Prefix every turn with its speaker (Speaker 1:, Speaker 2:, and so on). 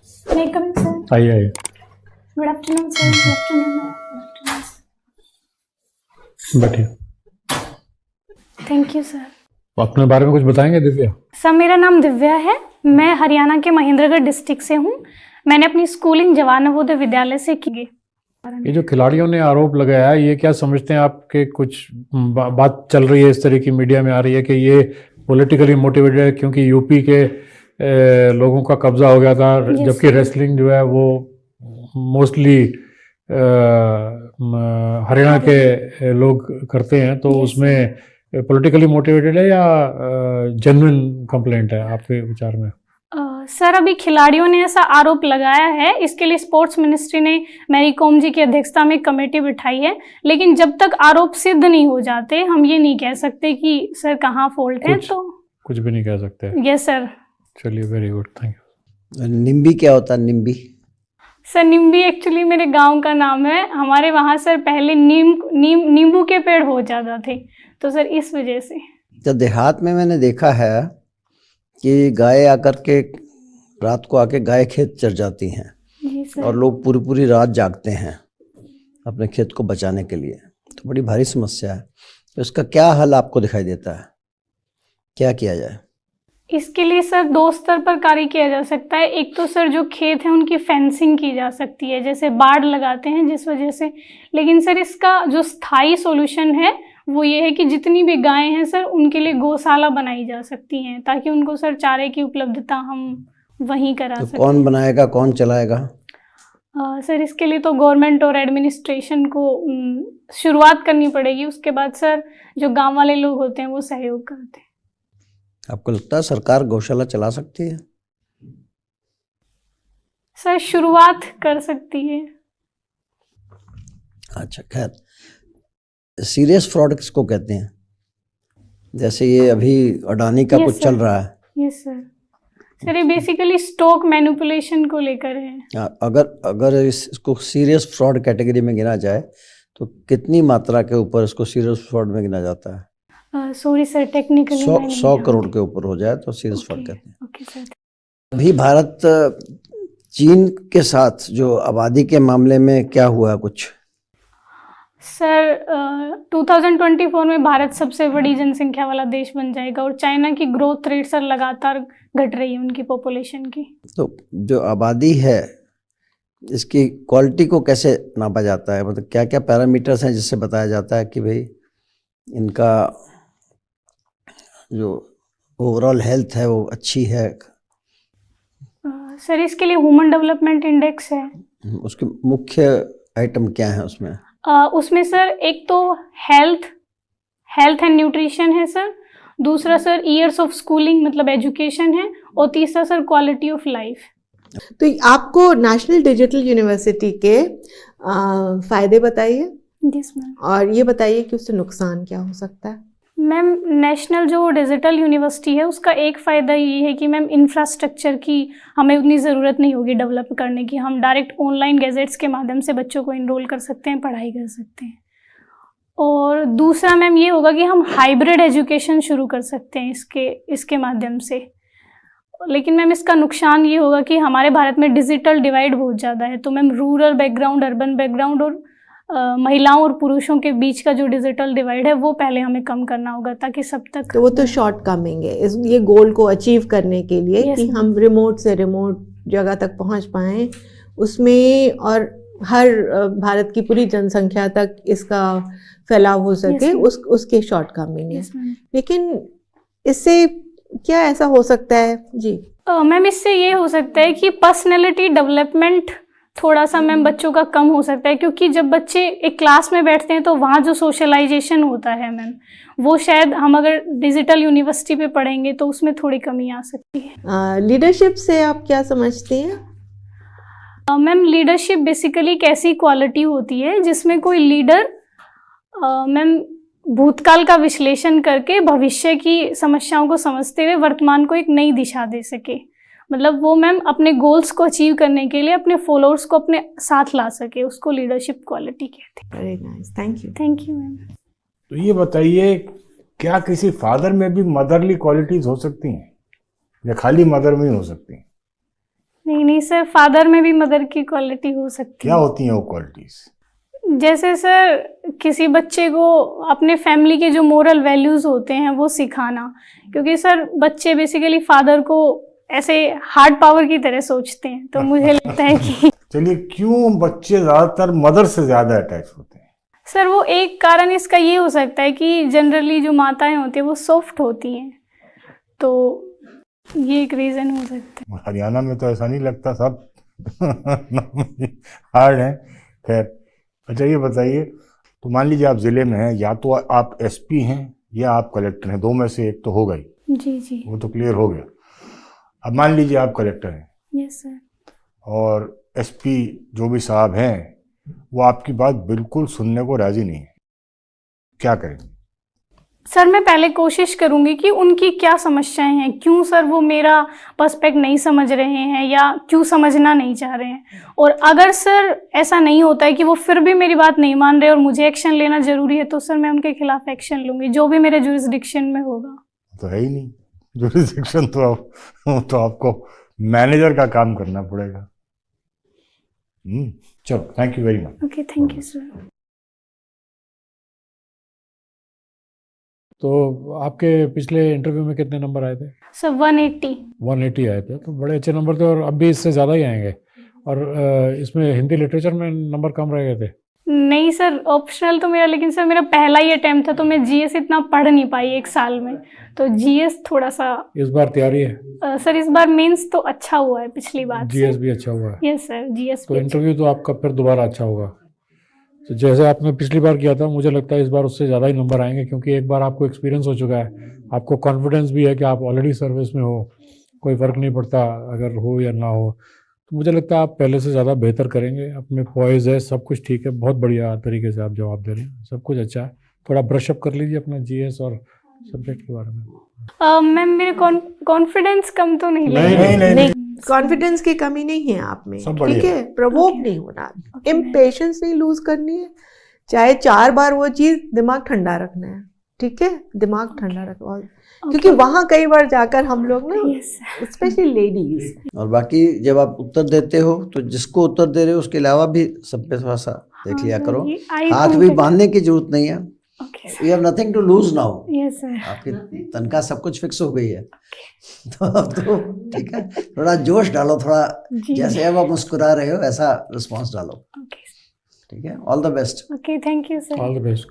Speaker 1: May I come in, sir?
Speaker 2: आइए।
Speaker 1: Good afternoon, sir. Good afternoon, ma'am. Good afternoon, sir.
Speaker 2: बैठिए।
Speaker 1: Thank you, sir.
Speaker 2: अपने बारे में कुछ बताएंगे दिव्या?
Speaker 1: सर, मेरा नाम दिव्या है। मैं हरियाणा के महेंद्रगढ़ डिस्ट्रिक्ट से हूँ। मैंने अपनी स्कूलिंग जवाहर नवोदय विद्यालय से की है।
Speaker 2: ये जो खिलाड़ियों ने आरोप लगाया है, ये क्या समझते हैं आपके? कुछ बात चल रही है इस तरह की, मीडिया में आ रही है कि ये पॉलिटिकली मोटिवेटेड है क्योंकि यूपी के लोगों का कब्जा हो गया था, जबकि रेसलिंग जो है वो मोस्टली हरियाणा के लोग करते हैं, तो उसमें पॉलिटिकली मोटिवेटेड है या जेन्युइन कंप्लेंट है आपके विचार में?
Speaker 1: सर, अभी खिलाड़ियों ने ऐसा आरोप लगाया है, इसके लिए स्पोर्ट्स मिनिस्ट्री ने मैरी कॉम जी की अध्यक्षता में कमेटी बिठाई है, लेकिन जब तक आरोप सिद्ध नहीं हो जाते हम ये नहीं कह सकते कि सर कहाँ फॉल्ट है। तो कुछ
Speaker 2: भी नहीं कह सकते।
Speaker 1: Yes sir.
Speaker 2: चलिए, वेरी गुड, थैंक यू।
Speaker 3: निम्बी क्या होता है? निम्बी
Speaker 1: सर, निम्बी एक्चुअली मेरे गांव का नाम है। हमारे वहाँ सर पहले नींबू के पेड़ बहुत ज़्यादा थे, तो सर इस वजह से।
Speaker 3: तो देहात में मैंने देखा है कि गाय आकर के रात को आके गाय खेत चर जाती हैं।
Speaker 1: जी सर।
Speaker 3: और लोग पूरी पूरी रात जागते हैं अपने खेत को बचाने के लिए, तो बड़ी भारी समस्या है। तो इसका क्या हल आपको दिखाई देता है? क्या किया जाए?
Speaker 1: इसके लिए सर दो स्तर पर कार्य किया जा सकता है। एक तो सर जो खेत है उनकी फेंसिंग की जा सकती है, जैसे बाड़ लगाते हैं जिस वजह से। लेकिन सर इसका जो स्थायी सॉल्यूशन है वो ये है कि जितनी भी गायें हैं सर उनके लिए गौशाला बनाई जा सकती हैं, ताकि उनको सर चारे की उपलब्धता हम वहीं करा
Speaker 3: तो
Speaker 1: सकें।
Speaker 3: कौन बनाएगा, कौन चलाएगा?
Speaker 1: सर इसके लिए तो गवर्नमेंट और एडमिनिस्ट्रेशन को शुरुआत करनी पड़ेगी। उसके बाद सर जो गांव वाले लोग होते हैं वो सहयोग करते हैं।
Speaker 3: आपको लगता है सरकार गौशाला चला सकती है?
Speaker 1: सर शुरुआत कर सकती है।
Speaker 3: अच्छा, खैर, सीरियस फ्रॉड किसको कहते हैं? जैसे ये अभी अडानी का कुछ चल रहा है।
Speaker 1: Yes sir. सर ये बेसिकली स्टॉक मैनिपुलेशन को लेकर है।
Speaker 3: अगर इसको सीरियस फ्रॉड कैटेगरी में गिना जाए तो कितनी मात्रा के ऊपर इसको सीरियस फ्रॉड में गिना जाता है?
Speaker 1: सॉरी सर, टेक्निकली
Speaker 3: 100 करोड़ के ऊपर हो जाए तो सीरियस फ्रॉड कहते हैं।
Speaker 1: Okay sir.
Speaker 3: अभी भारत चीन के साथ जो आबादी के मामले में क्या हुआ है कुछ?
Speaker 1: सर 2024 में भारत सबसे बड़ी जनसंख्या वाला देश बन जाएगा और चाइना की ग्रोथ रेट सर लगातार घट रही है उनकी पॉपुलेशन की।
Speaker 3: तो जो आबादी है इसकी क्वालिटी को कैसे नापा जाता है? मतलब क्या क्या पैरामीटर्स हैं जिससे बताया जाता है कि भाई इनका जो ओवरऑल हेल्थ है वो अच्छी है?
Speaker 1: सर इसके लिए ह्यूमन डेवलपमेंट इंडेक्स है।
Speaker 3: उसके मुख्य आइटम क्या है उसमें?
Speaker 1: उसमें सर एक तो हेल्थ एंड न्यूट्रिशन है सर, दूसरा सर ईयर्स ऑफ स्कूलिंग मतलब एजुकेशन है, और तीसरा सर क्वालिटी ऑफ लाइफ।
Speaker 4: तो आपको नेशनल डिजिटल यूनिवर्सिटी के फायदे बताइए।
Speaker 1: Yes ma'am.
Speaker 4: और ये बताइए कि उससे नुकसान क्या हो सकता है?
Speaker 1: मैम, नेशनल जो डिजिटल यूनिवर्सिटी है उसका एक फ़ायदा ये है कि मैम इंफ्रास्ट्रक्चर की हमें उतनी ज़रूरत नहीं होगी डेवलप करने की। हम डायरेक्ट ऑनलाइन गैजेट्स के माध्यम से बच्चों को इनरोल कर सकते हैं, पढ़ाई कर सकते हैं। और दूसरा मैम ये होगा कि हम हाइब्रिड एजुकेशन शुरू कर सकते हैं इसके माध्यम से। लेकिन मैम इसका नुकसान ये होगा कि हमारे भारत में डिजिटल डिवाइड बहुत ज़्यादा है। तो ma'am rural background, urban background और महिलाओं और पुरुषों के बीच का जो डिजिटल डिवाइड है वो पहले हमें कम करना होगा, ताकि सब तक।
Speaker 4: तो वो तो शॉर्ट कमिंग है ये गोल को अचीव करने के लिए कि हम रिमोट से रिमोट जगह तक पहुंच पाएं उसमें, और हर भारत की पूरी जनसंख्या तक इसका फैलाव हो सके, उसके शॉर्ट कमिंग है। लेकिन इससे क्या ऐसा हो सकता है? जी
Speaker 1: मैम, इससे ये हो सकता है कि पर्सनैलिटी डेवलपमेंट थोड़ा सा मैम बच्चों का कम हो सकता है, क्योंकि जब बच्चे एक क्लास में बैठते हैं तो वहाँ जो सोशलाइजेशन होता है मैम, वो शायद हम अगर डिजिटल यूनिवर्सिटी पे पढ़ेंगे तो उसमें थोड़ी कमी आ सकती है।
Speaker 4: लीडरशिप से आप क्या समझते हैं?
Speaker 1: मैम, लीडरशिप बेसिकली एक ऐसी क्वालिटी होती है जिसमें कोई लीडर मैम भूतकाल का विश्लेषण करके भविष्य की समस्याओं को समझते हुए वर्तमान को एक नई दिशा दे सके। मतलब वो मैम अपने गोल्स को अचीव करने के लिए अपने फॉलोअर्स को अपने साथ ला सके, उसको लीडरशिप क्वालिटी कहते हैं।
Speaker 4: Very nice, thank you.
Speaker 1: Thank you ma'am.
Speaker 5: तो ये बताइए, क्या किसी फादर में भी मदरली क्वालिटीज हो सकती हैं या खाली मदर में ही हो सकती हैं?
Speaker 1: नहीं नहीं सर, फादर में भी मदर की क्वालिटी हो सकती
Speaker 5: क्या
Speaker 1: है।
Speaker 5: होती हैं वो क्वालिटीज?
Speaker 1: जैसे सर, किसी बच्चे को अपने फैमिली के जो मोरल वैल्यूज़ होते हैं वो सिखाना, क्योंकि सर बच्चे बेसिकली फादर को ऐसे हार्ड पावर की तरह सोचते हैं, तो मुझे लगता है कि
Speaker 5: चलिए, क्यों बच्चे ज्यादातर मदर से ज्यादा अटैच होते हैं?
Speaker 1: सर वो एक कारण इसका ये हो सकता है कि जनरली जो माताएं होती हैं वो सॉफ्ट होती हैं, तो ये एक रीज़न हो सकता है।
Speaker 5: हरियाणा में तो ऐसा नहीं लगता, सब हार्ड है। खैर, अच्छा ये बताइए, तो मान लीजिए आप जिले में हैं, या तो आप एसपी हैं या आप कलेक्टर हैं, दो में से एक तो हो गई,
Speaker 1: जी जी।
Speaker 5: वो तो क्लियर हो गया। अब मान लीजिए आप कलेक्टर हैं
Speaker 1: यस सर।
Speaker 5: और एसपी जो भी साहब हैं वो आपकी बात बिल्कुल सुनने को राजी नहीं है, क्या करें?
Speaker 1: सर मैं पहले कोशिश करूंगी कि उनकी क्या समस्याएं हैं, क्यों सर वो मेरा पर्सपेक्ट नहीं समझ रहे हैं या क्यों समझना नहीं चाह रहे हैं। और अगर सर ऐसा नहीं होता है कि वो फिर भी मेरी बात नहीं मान रहे और मुझे एक्शन लेना ज़रूरी है, तो सर मैं उनके खिलाफ एक्शन लूँगी, जो भी मेरे जुरिस्डिक्शन में होगा।
Speaker 5: तो है ही नहीं जुरिस्डिक्शन, तो आपको मैनेजर का काम करना पड़ेगा। चलो, thank you very much.
Speaker 1: Okay, thank you sir.
Speaker 2: तो आपके पिछले इंटरव्यू में कितने नंबर आए थे?
Speaker 1: सर 180।
Speaker 2: 180 आए थे, तो बड़े अच्छे नंबर थे, और अब भी इससे ज़्यादा ही आएंगे। और इसमें हिंदी लिटरेचर में नंबर कम रह गए थे?
Speaker 1: नहीं सर, ऑप्शनल तो मेरा, लेकिन सर मेरा पहला ही अटेम्प्ट था, तो मैं जीएस इतना पढ़ नहीं पाई एक साल में, तो जीएस थोड़ा सा।
Speaker 2: इस बार तैयारी है?
Speaker 1: सर इस बार मेंस तो अच्छा हुआ है पिछली बार से।
Speaker 2: जीएस भी अच्छा हुआ है?
Speaker 1: यस सर, जीएस
Speaker 2: तो
Speaker 1: भी
Speaker 2: इंटरव्यू तो आपका फिर दोबारा अच्छा होगा। तो जैसे आपने पिछली बार किया था, मुझे लगता है इस बार उससे ज़्यादा ही नंबर आएंगे, क्योंकि एक बार आपको एक्सपीरियंस हो चुका है, आपको कॉन्फिडेंस भी है कि आप ऑलरेडी सर्विस में हो, कोई फ़र्क नहीं पड़ता अगर हो या ना हो। तो मुझे लगता है आप पहले से ज़्यादा बेहतर करेंगे, अपने पॉइज है, सब कुछ ठीक है, बहुत बढ़िया तरीके से आप जवाब दे रहे हैं, सब कुछ अच्छा है। थोड़ा ब्रशअप कर लीजिए अपना जीएस और सब्जेक्ट के बारे में।
Speaker 1: मैम मेरे कॉन्फिडेंस कम तो नहीं
Speaker 2: नहीं,
Speaker 1: लगा।
Speaker 5: नहीं,
Speaker 4: कॉन्फिडेंस की कमी नहीं है आप में,
Speaker 5: सब बढ़िया
Speaker 4: ठीक है। प्रवोक नहीं होना, इम्पेशेंस नहीं लूज करनी है, चाहे 4 बार वो चीज, दिमाग ठंडा रखना है, ठीक है। दिमाग ठंडा रखो, क्योंकि वहां कई बार जाकर हम लोग ना, स्पेशली लेडीज।
Speaker 3: और बाकी जब आप उत्तर देते हो तो जिसको उत्तर दे रहे हो उसके अलावा भी सब पे थोड़ा सा देख लिया करो। हाथ भी बांधने की जरूरत नहीं है, you have nothing to lose now.
Speaker 1: Yes sir.
Speaker 3: आपकी तनख्वाह सब कुछ फिक्स हो गई है, तो ठीक है, थोड़ा जोश डालो, थोड़ा जैसे अब आप मुस्कुरा रहे हो ऐसा रिस्पॉन्स डालो,
Speaker 1: ओके
Speaker 3: ठीक है। All the best.
Speaker 1: Okay, thank you sir.
Speaker 2: All the best.